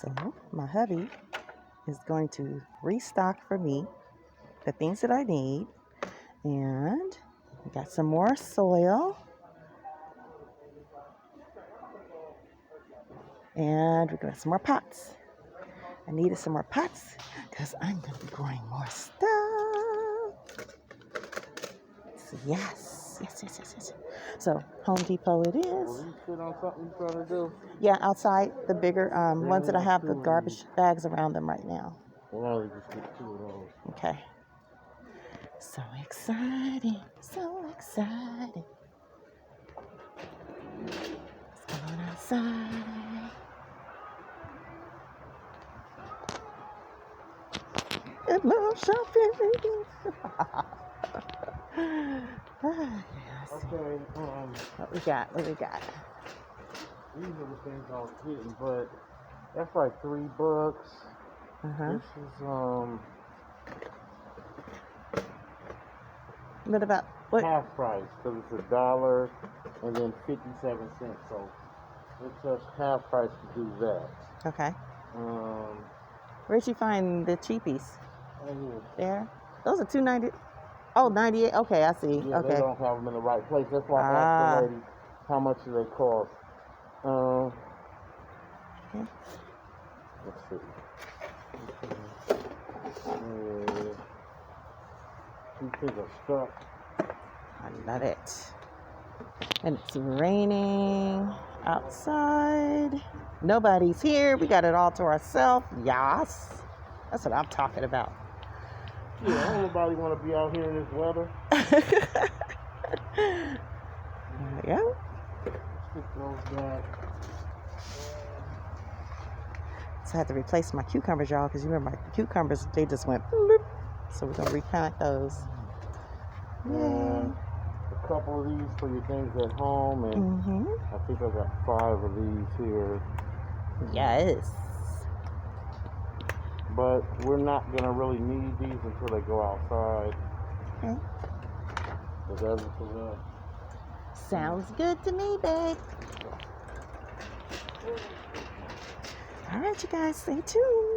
So my hubby is going to restock for me the things that I need. And we got some more soil. And we got some more pots. I needed some more pots because I'm going to be growing more stuff. So yes. So Home Depot it is. Will you sit on something you're trying to do? Yeah, outside the bigger ones that I have the garbage bags around them right now. Well, you just get 2 of those. Okay. So exciting. Let's go on outside. And love shopping. Okay, What we got? these are the things I was getting, but that's like $3. This is What about what? half price, because it's $1 and then 57 cents, so it's just half price to do that. Okay. Um, Where'd you find the cheapies? right here. There. Those are $2.90. Oh, 98. Okay, I see. Yeah, Okay. they don't have them in the right place. That's why I asked the lady how much do they cost. Okay. Let's see. These things are stuck. I love it. And it's raining outside. Nobody's here. We got it all to ourselves. Yes. That's what I'm talking about. Yeah, don't nobody want to be out here in this weather. There we go. Stick those back. So I had to replace my cucumbers, y'all, because you remember my cucumbers, they just went bloop. So we're going to replant those. And a couple of these for your things at home, and I think I got 5 of these here. Yes. But we're not going to really need these until they go outside. Okay. Sounds good to me, babe. All right, you guys, stay tuned.